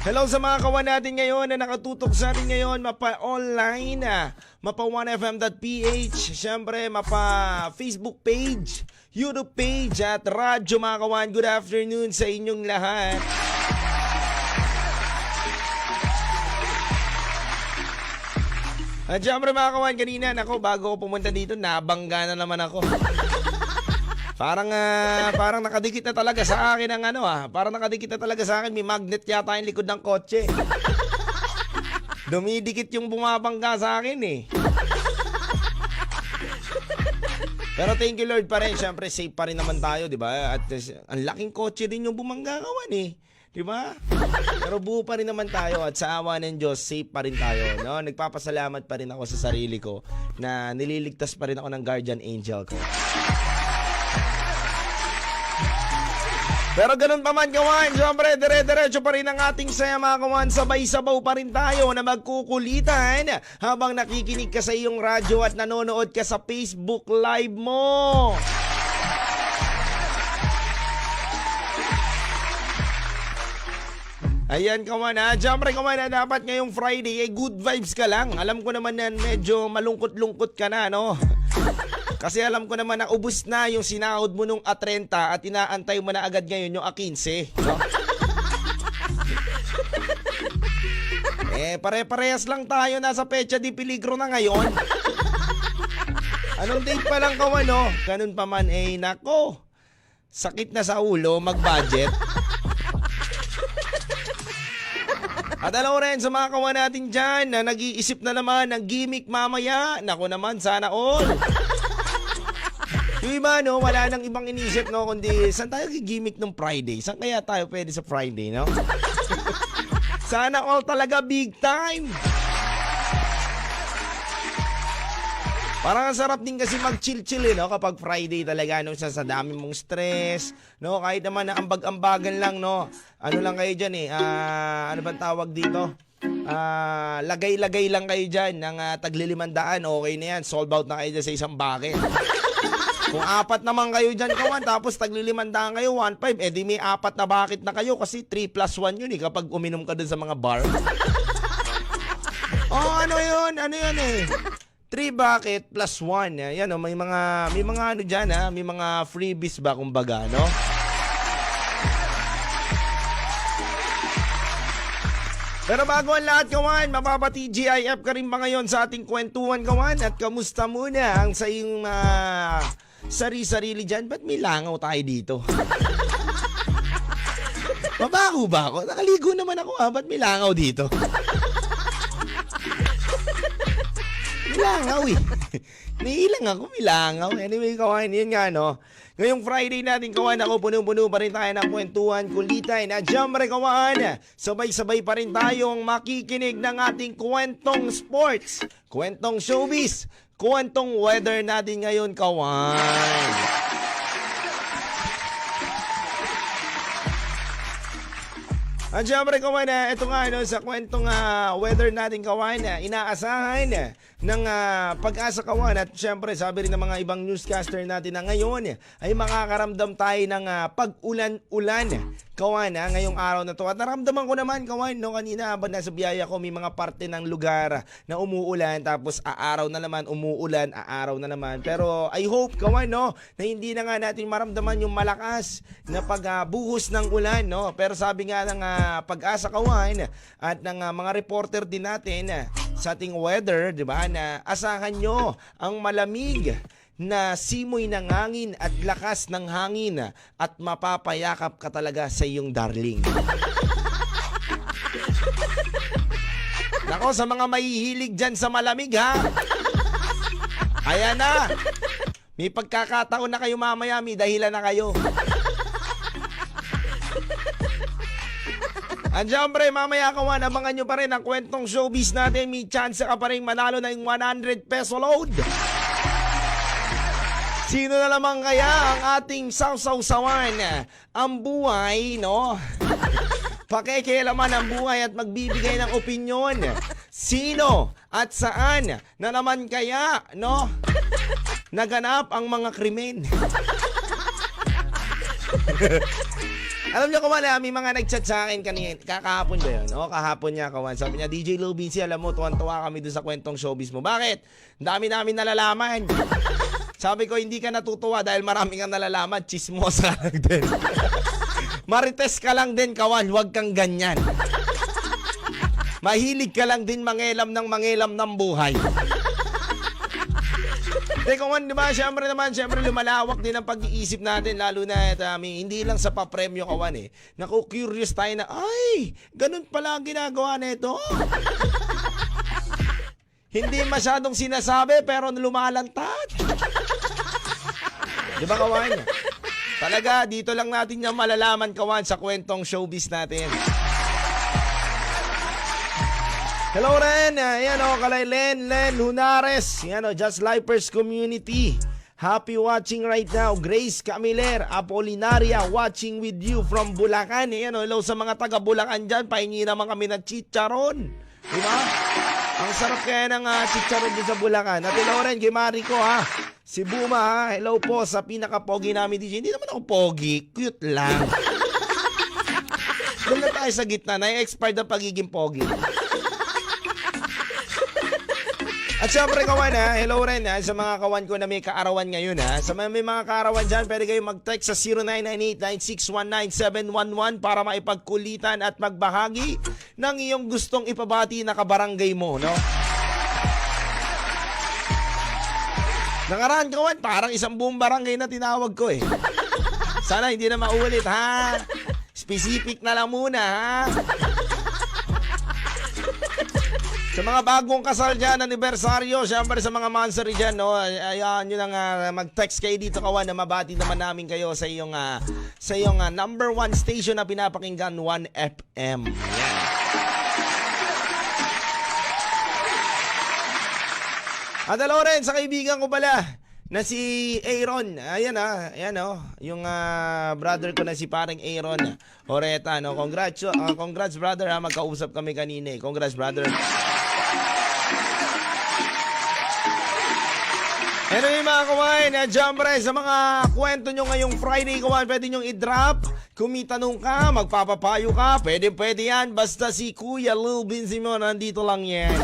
Hello sa mga kawan natin ngayon na nakatutok sa atin ngayon, mapa-online, mapa1fm.ph, syempre mapa-Facebook page, YouTube page at radyo mga kawan. Good afternoon sa inyong lahat. At syempre mga kawan, kanina bago ako pumunta dito, nabangga na naman ako. Parang nakadikit na talaga sa akin ang parang nakadikit na talaga sa akin, may magnet yata yung likod ng kotse. Dumidikit yung bumabangga sa akin eh. Pero thank you Lord pa rin, syempre safe pa rin naman tayo, di ba? At ang laking kotse din yung bumangga kawan eh. Di ba? Pero buo pa rin naman tayo at sa awa ng Diyos, safe pa rin tayo. No? Nagpapasalamat pa rin ako sa sarili ko na nililigtas pa rin ako ng guardian angel ko. Pero ganun pa man kawan, syempre dire-diretso pa rin ang ating saya mga kawan. Sabay-sabaw pa rin tayo na magkukulitan habang nakikinig ka sa iyong radyo at nanonood ka sa Facebook Live mo. Ayan kawan ha, syempre kawan dapat ngayong Friday ay good vibes ka lang. Alam ko naman na medyo malungkot-lungkot ka na, no? Kasi alam ko naman na ubus na yung sinahod mo nung A30 at inaantay mo na agad ngayon yung A15. No? Pare-parehas lang tayo, nasa Pecha di Peligro na ngayon. Anong date pa lang kawan, no? Ganun pa man nako. Sakit na sa ulo, mag-budget. At alam rin sa mga kawan natin dyan na nag-iisip na naman ng gimmick mamaya. Nako naman, sana all. Yung iba, no, wala nang ibang inisip, no, kundi saan tayo gimmick ng Friday? Saan kaya tayo pwede sa Friday, no? Sana all talaga big time. Parang ang sarap din kasi mag-chill-chill, no, kapag Friday talaga, no, sa dami mong stress, no, kahit naman na ambag-ambagan lang, no, ano lang kayo dyan, ano bang tawag dito? Lagay-lagay lang kayo dyan ng tagli-500, okay na yan, sold out na kayo dyan sa isang bucket. Kung 4 naman kayo dyan kawan, tapos tagli-500 kayo, 1.5, di may 4 na bucket na kayo kasi 3+1 yun kapag uminom ka dun sa mga bar. Ano yun eh. 3 bucket plus 1. Yan, may mga ano dyan may mga freebies ba kumbaga, no? Pero bago ang lahat kawan, mapapati GIF ka rin ba ngayon sa ating kwentuhan kawan? At kamusta muna ang sa iyong sari-sarili dyan? Ba't may langaw tayo dito? Mabaho ba ako? Nakaligo naman ako ba't may langaw dito? May langaw eh. Nailang ako, may langaw. Anyway kawan, yun nga no. Ngayong Friday natin kawan, ako puno-puno pa rin tayo ng kwentuhan, kulitan at syempre kawan, sabay-sabay pa rin tayong makikinig ng ating kwentong sports, kwentong showbiz, kwentong weather natin ngayon kawan. At syempre kawan, ito nga sa kwentong weather natin kawan, inaasahan ng Pag-asa kawan. At syempre sabi rin ng mga ibang newscaster natin na ngayon ay makakaramdam tayo ng pag-ulan-ulan kawan ngayong araw na to. At naramdaman ko naman kawan, no, kanina habang nasa biyaya ko, may mga parte ng lugar na umuulan, tapos aaraw na naman, umuulan, aaraw na naman. Pero I hope kawan, no, na hindi na nga natin maramdaman yung malakas na pagbuhos ng ulan, no. Pero sabi nga ng Pag-asa kawan at ng mga reporter din natin sa ating weather, di ba, na asahan nyo ang malamig na simoy ng hangin at lakas ng hangin at mapapayakap ka talaga sa iyong darling. Nako, sa mga mahihilig dyan sa malamig ayan na, may pagkakataon na kayo mamaya, may dahilan na kayo. At syempre, mamaya kawan, abangan nyo pa rin ang kwentong showbiz natin. May chance ka pa rin manalo na yung 100 peso load. Sino na naman kaya ang ating sawsaw-sawan? Ang buhay, no? Pakikialaman ang buhay at magbibigay ng opinyon. Sino at saan na naman kaya, no, naganap ang mga krimen? Alam niyo kawan, may mga nag-chat sa akin kanina, kakahapon ba yun? O, kahapon niya kawan. Sabi niya, DJ Lou Vinci, alam mo, tuwan-tuwa kami doon sa kwentong showbiz mo. Bakit? Dami namin nalalaman. Sabi ko, hindi ka natutuwa dahil marami kang nalalaman. Chismosa lang din. Marites ka lang din kawan, huwag kang ganyan. Mahilig ka lang din mangelam ng buhay. Teka man, di ba, syempre lumalawak din ang pag-iisip natin, lalo na hindi lang sa papremyo kawan eh. Naku, curious tayo na, ay, ganun pala ang ginagawa nito. Hindi masyadong sinasabi, pero lumalantad. Di ba kawan? Talaga, dito lang natin yung malalaman kawan sa kwentong showbiz natin. Hello Ren, yan o, kalay Len Lunares, yan o, Just Lifers Community. Happy watching right now. Grace Camiler, Apolinaria, watching with you from Bulacan. Yan o, hello sa mga taga Bulacan dyan, pahingi naman kami ng chicharon. Diba? Ang sarap kaya ng chicharon dyan sa Bulacan. At hello Ren, kay Mariko ha. Si Buma ha, hello po sa pinaka-pogi namin DJ. Hindi naman ako pogi, cute lang. Doon na tayo sa gitna, na-expired ang pagiging pogi. At syempre kawan ha, hello rin ha, sa mga kawan ko na may kaarawan ngayon ha. Sa may mga kaarawan dyan, pwede kayo mag-text sa 0998-9619711 para maipagkulitan at magbahagi ng iyong gustong ipabati na kabarangay mo, no? Nakaraan kawan, parang isang buong barangay na tinawag ko eh. Sana hindi na maulit ha. Specific na lang muna ha. Sa mga bagong kasal dyan, anibersaryo, syempre sa mga mansari dyan, no, ayan nyo lang mag-text kayo dito kawan na mabati naman namin kayo sa iyong number 1 station na pinapakinggan, 1FM. Ayan. At hello rin sa kaibigan ko pala na si Aaron. Ayan yung brother ko na si parang Aaron Oreta, no. Congrats brother ha, magkausap kami kanina. Congrats brother. Ano yung mga kawain, syempre sa mga kwento nyo ngayong Friday kawain, pwede nyong i-drop. Kung may tanong ka, magpapapayo ka, pwede yan. Basta si Kuya Lou Vinci mo, nandito lang yan.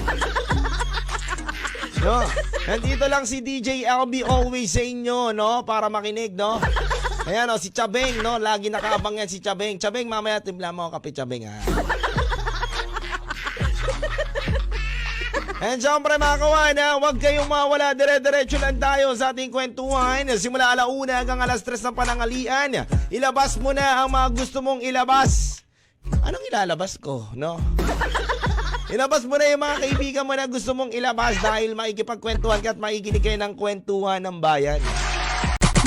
No? Nandito lang si DJ LB always sa inyo, no? Para makinig, no? Ayan, no? Si Chabeng, no? Lagi nakaabang yan si Chabeng. Chabeng, mamaya timpla mo kape, Chabeng, ha? And syempre mga kawan, huwag kayong mawala, dire-diretso lang tayo sa ating kwentuhan. Simula 1:00 hanggang 3:00 ng panangalian. Ilabas mo na ang mga gusto mong ilabas. Anong ilalabas ko, no? Ilabas mo na yung mga kaibigan mo na gusto mong ilabas dahil maikipagkwentuhan ka at maikinig kayo ng kwentuhan ng bayan.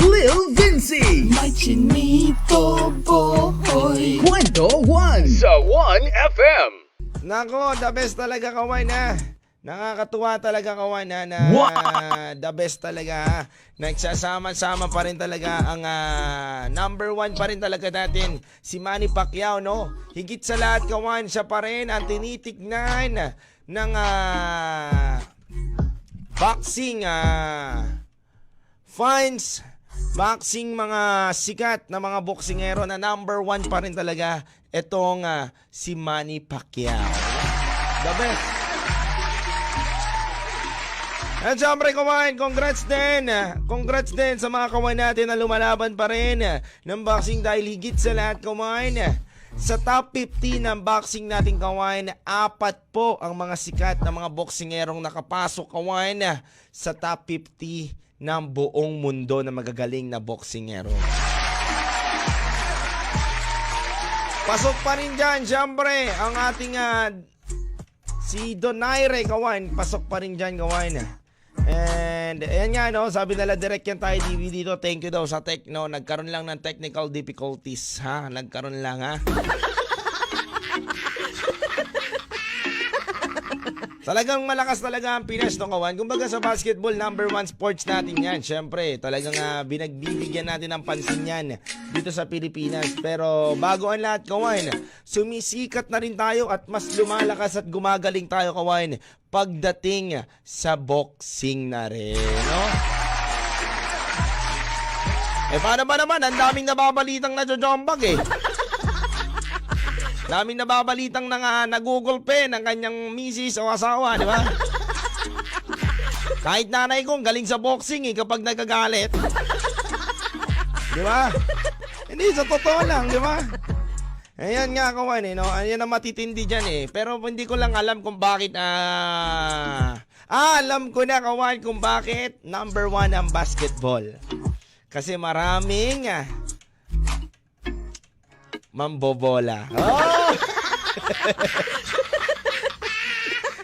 Lil Vinci, my chinito boy. Kwento 1 sa 1FM. Nako, the best talaga kawan na. Nakakatuwa talaga kawan na the best talaga. Nagsasama-sama pa rin talaga ang number 1 pa rin talaga natin, si Manny Pacquiao, no? Higit sa lahat kawan, siya pa rin ang tinitignan ng boxing fans, boxing mga sikat na mga boksingero na number 1 pa rin talaga itong si Manny Pacquiao. The best. At syempre kawan, congrats din sa mga kawan natin na lumalaban pa rin ng boxing dahil higit sa lahat kawan, sa top 50 ng boxing natin kawan, 4 po ang mga sikat na mga boksingerong nakapasok kawan sa top 50 ng buong mundo na magagaling na boksingero. Pasok pa rin dyan, syempre, ang ating si Donaire kawan, pasok pa rin dyan kawan. And ayan nga, no, sabi nila direct yan tayo dito. Thank you daw sa tech, no. Nagkaroon lang ng technical difficulties, ha. Nagkaroon lang, ha. Talagang malakas talaga ang Pinas, no, kawan. Kumbaga sa basketball, number 1 sports natin yan. Siyempre, talagang binagbibigyan natin ng pansin yan dito sa Pilipinas. Pero bago ang lahat, kawan, sumisikat na rin tayo at mas lumalakas at gumagaling tayo, kawan, pagdating sa boxing na rin, no? Paano ba naman? Ang daming nababalitang najojombag, eh. Daming nababalitang nagugulpe ng kanyang misis o asawa, di ba? Kahit nanay ko, galing sa boxing kapag nagagalit. Di ba? Hindi, sa totoo lang, di ba? Ayan nga, kawan, no? Ayan ang matitindi dyan, Pero hindi ko lang alam kung bakit, alam ko na, kawan, kung bakit number 1 ang basketball. Kasi maraming, mambobola. Oh!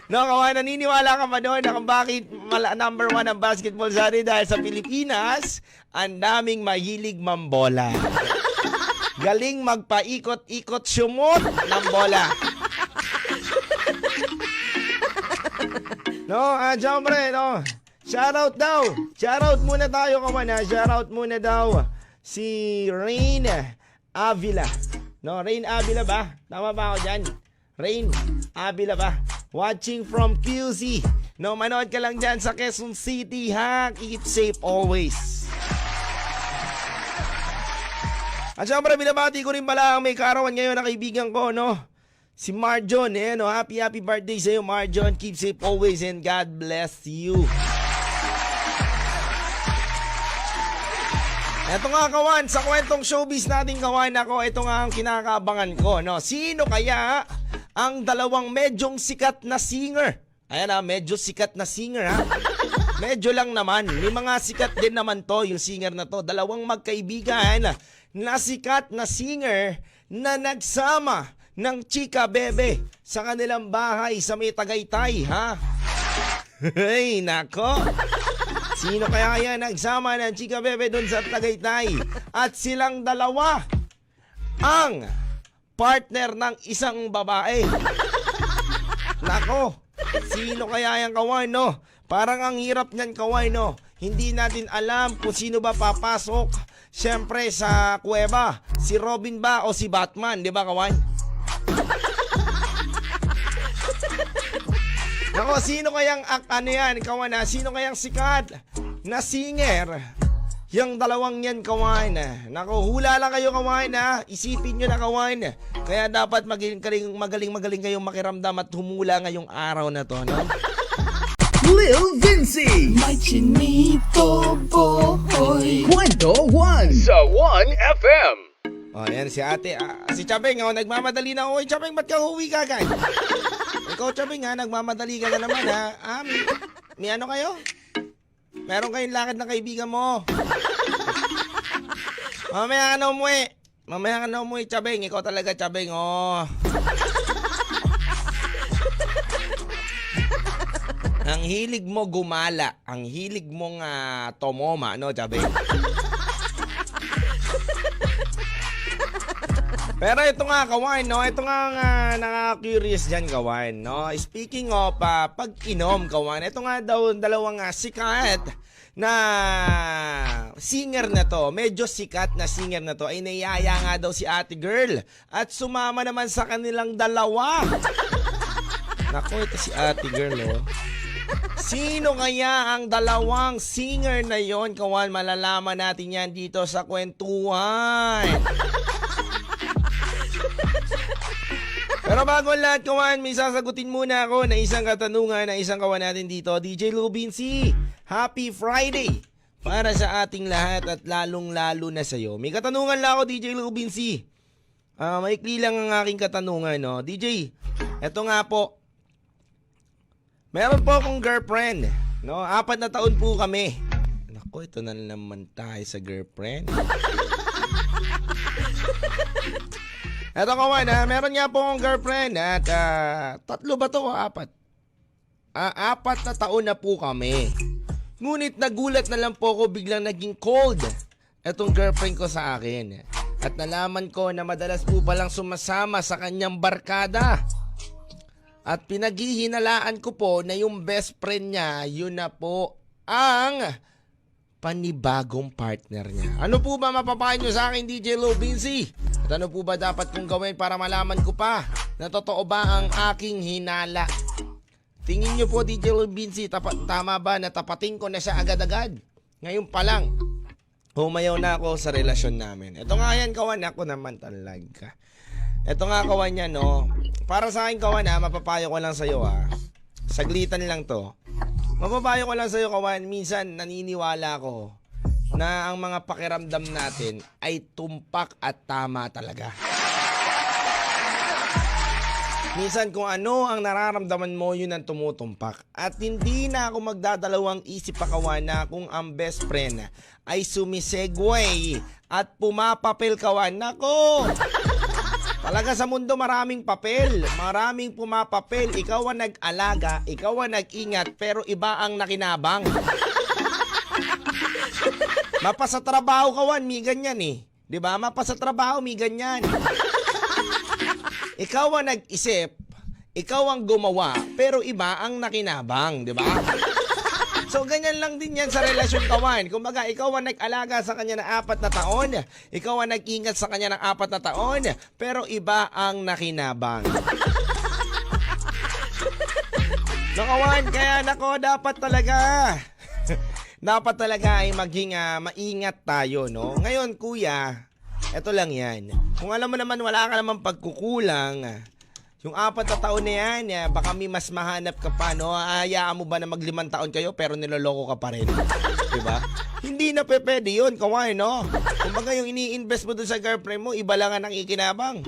No, kawan, naniniwala ka ba doon na kung bakit number 1 ang basketball sa atin dahil sa Pilipinas, ang daming mahilig mambola. Galing magpaikot-ikot sumot ng bola. No, syempre, no. Shoutout daw. Shoutout muna tayo, kawan, ha. Shoutout muna daw si Rain Avila. No, Rain Avila ba? Tama ba ako dyan? Rain Avila ba? Watching from QC. No, manood ka lang dyan sa Quezon City, ha? Keep safe always. At syempre, binabati ko rin pala ang may kaarawan ngayon na kaibigan ko, no? Si Marjon, no? Happy birthday sa'yo, Marjon. Keep safe always and God bless you. Eto nga, kawan, sa kwentong showbiz natin, kawan, ako, ito nga ang kinakaabangan ko, no? Sino kaya ang dalawang medyong sikat na singer? Ayan, medyo sikat na singer, ha? Medyo lang naman. May mga sikat din naman to, yung singer na to. Dalawang magkaibigan na sikat na singer na nagsama ng chika bebe sa kanilang bahay sa may Tagaytay, ha? Hey, nako. Sino kaya yan nagsama ng chika bebe doon sa Tagaytay? At silang dalawa ang partner ng isang babae. Nako, sino kaya yan, kawan, no? Parang ang hirap niyan, kawan, no? Hindi natin alam kung sino ba papasok. Siyempre sa kuweba, si Robin ba o si Batman, di ba, kawan? Nako, sino kayang kawan, sino kayang sikat na singer? Yung dalawang yan, kawan. Nako, hula lang kayo, kawan, ha? Isipin nyo na, kawan. Kaya dapat magaling kayong makiramdam at humula ngayong araw na to, no? Lil Vinci, my chinito boy. Kwento 1 sa 1FM. Oh, yan si ate. Si Chabeng, nagmamadali na ako. Chabeng, ba't ka huwi ka agad? Ikaw, Chabeng, nagmamadali ka na naman, ha? May ano kayo? Meron kayong lakad na kaibigan mo. Mamaya ka na umuwi, Chabeng. Ikaw talaga, Chabeng, oh. Ang hilig mo gumala, ang hilig mong tomoma, no, Chabeng? Pero ito nga, kawan, no? Ito nga nakaka-curious dyan, kawan, no? Speaking of pag-inom, kawan, ito nga daw dalawang sikat na singer na to, medyo sikat na singer na to, ay niyaya nga daw si ate girl at sumama naman sa kanilang dalawa. Nako, ito si ate girl, oh. Sino kaya ang dalawang singer na yon, kawan? Malalaman natin yan dito sa kwentuhan. Pero bago lahat, kawan, may sasagutin muna ako na isang katanungan na isang kawan natin dito, DJ Lubinsi. Happy Friday para sa ating lahat at lalong-lalo na sa'yo. May katanungan lang ako, DJ Lubinsi. Maikli lang ang aking katanungan, no? DJ, eto nga po. Meron po akong girlfriend, no? 4 na taon po kami. Naku, ito na naman tayo sa girlfriend. Eto, kawan, meron nga po akong girlfriend at 3 ba to o 4? 4 na taon na po kami. Ngunit nagulat na lang po ako biglang naging cold etong girlfriend ko sa akin. At nalaman ko na madalas po palang sumasama sa kanyang barkada. At pinaghihinalaan ko po na yung best friend niya, yun na po ang panibagong partner niya. Ano po ba mapapayo nyo sa akin, DJ Lubinsi? At ano po ba dapat kong gawin para malaman ko pa na totoo ba ang aking hinala? Tingin nyo po, DJ Lubinsi, tama ba na tapatin ko na siya agad-agad? Ngayon pa lang, humayaw na ako sa relasyon namin. Ito nga yan, kawan, ako naman talaga. Ito nga kawan yan, no? Para sa akin kawan mapapayo ko lang sa'yo saglitan lang to. Mapapayo ko lang sa'yo kawan, minsan naniniwala ko na ang mga pakiramdam natin ay tumpak at tama talaga. Minsan kung ano ang nararamdaman mo, yun ang tumutumpak. At hindi na ako magdadalawang isip pa kawan na kung ang best friend ay sumisegway at pumapapel kawan. Nako! Talaga sa mundo maraming papel, maraming pumapapel. Ikaw ang nag-alaga, ikaw ang nag-ingat, pero iba ang nakinabang. Mapasa trabaho kawan, may ganyan eh. 'Di ba? Mapasa trabaho, may ganyan. Ikaw ang nag-isip, ikaw ang gumawa, pero iba ang nakinabang, 'di ba? So, ganyan lang din yan sa relasyon kawan. Kumbaga, ikaw ang nag-alaga sa kanya ng 4 na taon. Ikaw ang nag-ingat sa kanya ng 4 na taon. Pero iba ang nakinabang. No, kawan, kaya nako, dapat talaga. Dapat talaga ay maging maingat tayo, no? Ngayon, kuya, eto lang yan. Kung alam mo naman, wala ka naman pagkukulang, yung 4 na taon na yan, baka may mas mahanap ka pa, no? Hayaan mo ba na mag 5 taon kayo pero niloloko ka pa rin? Diba? Hindi na pwede yun, kawan, no? Kumbaga yung ini-invest mo dun sa girlfriend mo, iba lang ang nakikinabang.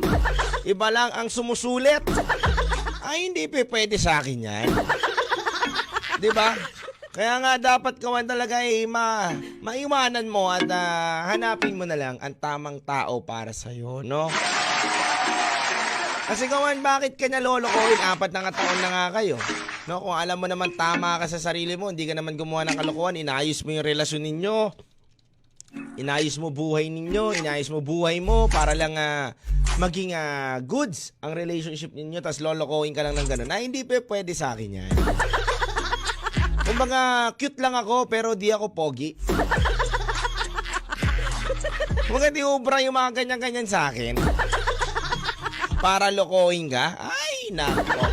Iba lang ang sumusulit. Ay, hindi pwede sa akin yan. Diba? Kaya nga dapat kawan talaga maiwanan mo at hanapin mo na lang ang tamang tao para sa'yo, no? Kasi kawan, bakit ka nalolokohin? 4 na taon na nga kayo. No, kung alam mo naman tama ka sa sarili mo, hindi ka naman gumawa ng kalokohan, inayos mo yung relasyon ninyo. Inayos mo buhay ninyo, inayos mo buhay mo para lang maging goods ang relationship ninyo, tas lolokohin ka lang ng gano'n. Hindi pwede sa akin yan. Kumbaga, cute lang ako pero di ako pogi. Kumbaga, di ubra yung mga ganyan-ganyan sa akin. Para lokohin ka? Ay, nako.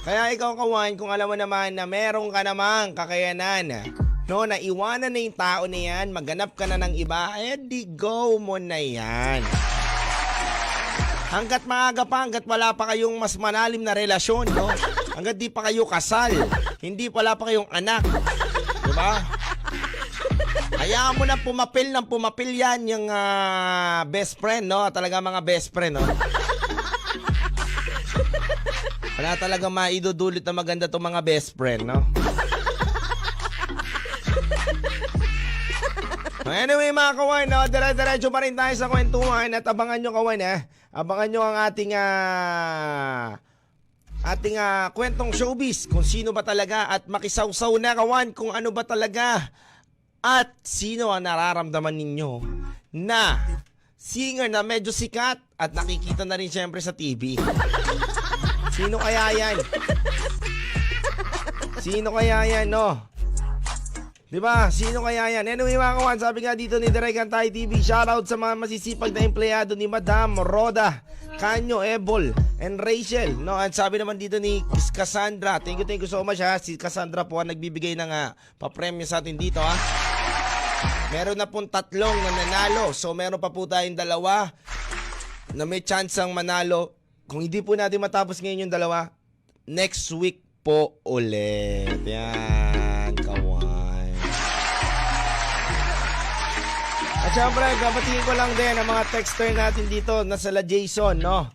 Kaya ikaw kawan, kung alam mo naman na meron ka namang kakayanan, no, na iwanan na yung tao na yan, maghanap ka na ng iba, di go mo na yan. Hanggat maaga pa, hanggat wala pa kayong mas malalim na relasyon, no? Hanggat di pa kayo kasal, hindi wala pa kayong anak. Diba? Hayaan mo na pumapil yan yung best friend, no? Talaga mga best friend, no? Wala talaga maidudulot na maganda itong mga best friend, no? Anyway mga kawan, no? Dire-diretso pa rin tayo sa kwentuhan at abangan nyo kawan, abangan nyo ang ating kwentong showbiz, kung sino ba talaga at makisawsaw na kawan kung ano ba talaga at sino ang nararamdaman ninyo na singer na medyo sikat at nakikita na rin syempre sa TV. Sino kaya yan? Sino kaya yan, no? Diba? Sino kaya yan? Anyway mga kawan, sabi nga dito ni Direk Antay TV, shoutout sa mga masisipag na empleyado ni Madam Roda, Canyo, Ebol, and Rachel, no? At sabi naman dito ni Cassandra, thank you so much si Cassandra po ang nagbibigay ng papremyo sa atin dito Meron na pong 3 na nanalo, so meron pa po tayong 2 na may chance ang manalo. Kung hindi po natin matapos ngayon yung 2, next week po ulit. Yan, kawan. At syempre, kabatiin ko lang din ang mga texter natin dito na sila Jason, no?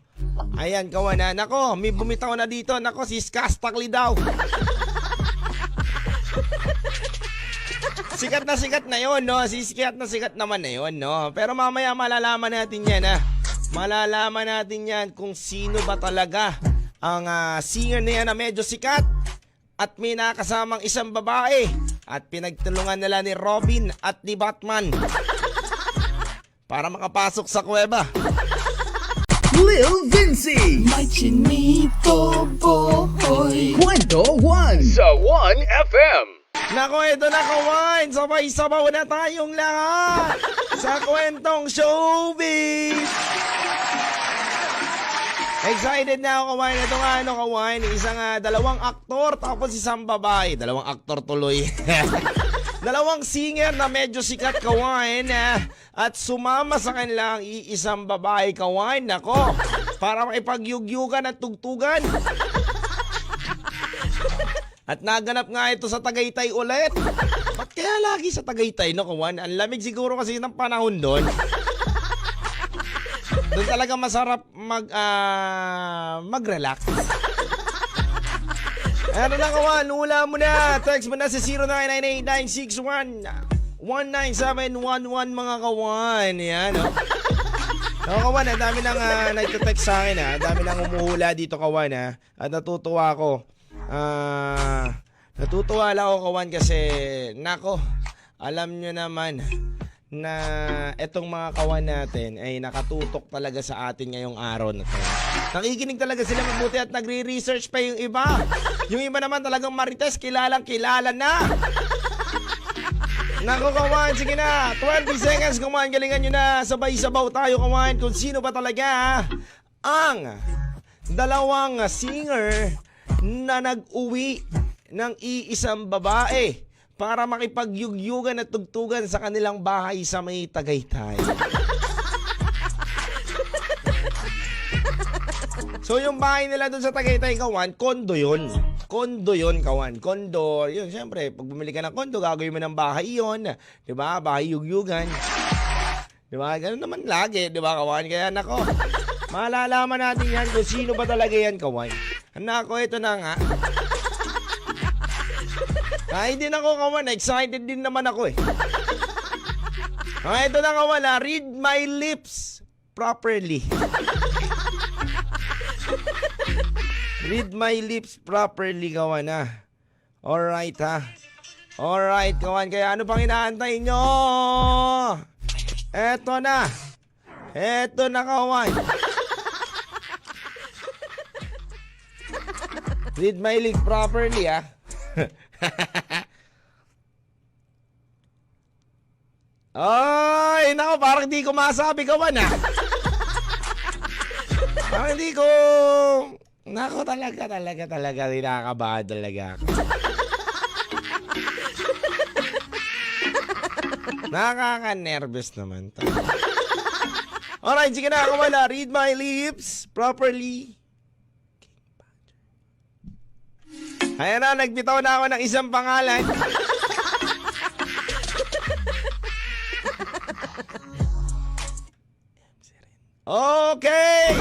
Ayan, kawan na. Nako, may bumitaw na dito. Nako, si Skastakli daw. Sikat na yun, no? Sikat naman na yun, no? Pero mamaya malalaman natin yan, Malalaman natin yan kung sino ba talaga ang singer na yan na medyo sikat at may nakasamang isang babae at pinagtulungan nila ni Robin at ni Batman para makapasok sa kuweba. Lil Vinci, my chinito boy. Kwento 1 sa 1FM. Nako, ito na kawan, sabay-sabaw na tayong lahat sa kwentong showbiz. Excited na ako kawan. Ito nga kawan, isang 2 aktor tapos isang babae. 2 aktor tuloy. Dalawang singer na medyo sikat kawain at sumama sa kanila ang iisang babae kawain. Nako, para makipagyugyugan at tugtugan. At naganap nga ito sa Tagaytay ulit. Ba't kaya lagi sa Tagaytay, no, kawan? Ang lamig siguro kasi ng panahon doon. Doon talaga masarap mag-relax. Ano na, kawan? Hula mo na. Text mo na sa 0998-961-19711 mga kawan. Yan, no? So, kawan, ang dami nang nagte-text sa akin, ha? Ang dami nang umuhula dito, kawan, ha? At natutuwa ako. Natutuwa lang ako, kawan, kasi nako, alam nyo naman na etong mga kawan natin ay nakatutok talaga sa atin ngayong araw na to. Nakikinig talaga sila mabuti at nagre-research pa yung iba. Yung iba naman talagang marites, kilalang kilala na. Nako, kawan, sige na, 20 seconds, kawan, galingan nyo na, sabay-sabaw tayo, kawan, kung sino ba talaga ang dalawang singer na nag-uwi ng iisang babae para makipagyugyugan at tugtugan sa kanilang bahay sa may Tagaytay. So yung bahay nila doon sa Tagaytay, kawan, kondo yun. Kondo yun, kawan. Kondo. Yun, syempre, pag bumili ka ng kondo, gagawin mo ng bahay yun. Diba? Bahay yugyugan. Diba? Ganun naman lagi, diba, kawan? Kaya nako, malalaman natin yan kung sino ba talaga yan, kawan. Nako, ito na nga. Kahit din ako, kawan. Excited din naman ako, eh. Ito na, kawan. Read my lips properly. Read my lips properly, kawan, ha. Alright, ha. Alright, kawan. Kaya ano pang inaantay nyo? Eto na. Eto na, kawan. Read my lips properly, ha. Ay, nako, parang hindi ko masabi, kawan, ha. Parang hindi ko... Nako, talaga, tinakabahan talaga ako. Nakaka-nervous naman to. Alright, sige na, kawan, ha. Read my lips properly. Ayan na, nagbitaw na ako ng isang pangalan. Okay!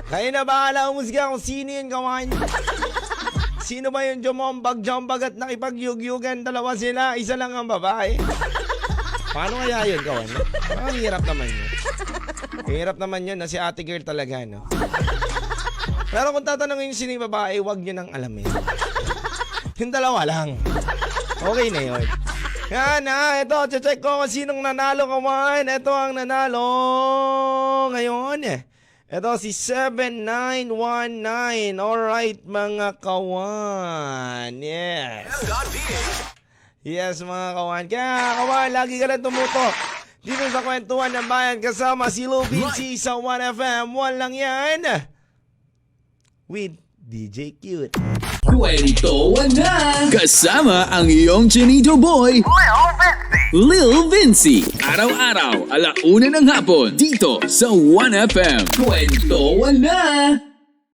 Kayo na bahala umusga kung sino yun, kawan. Sino ba yung jumombag at nakipagyugyugan? Dalawa sila, isa lang ang babae. Paano kaya yun, kawan? Parang hirap naman yun. Hirap naman yun na si ate girl talaga, no? Pero kung tatanungin sino yung babae, huwag nyo nang alamin. Yung dalawa lang. Okay na yun. Yan na, ito, check ko kung sinong nanalo, kawan. Ito ang nanalo ngayon. Ito si 7919. Alright, mga kawan. Yes. Yes, mga kawan. Kaya, kawan, lagi ka lang tumutok dito sa Kwentuhan ng Bayan kasama si Lil Vinci sa 1FM. Walang yan. With DJ Cute. Kwentuhan na! Kasama ang iyong Chinito Boy, Lil Vinci. Araw-araw, 1:00 ng hapon, dito sa 1FM. Kwentuhan na!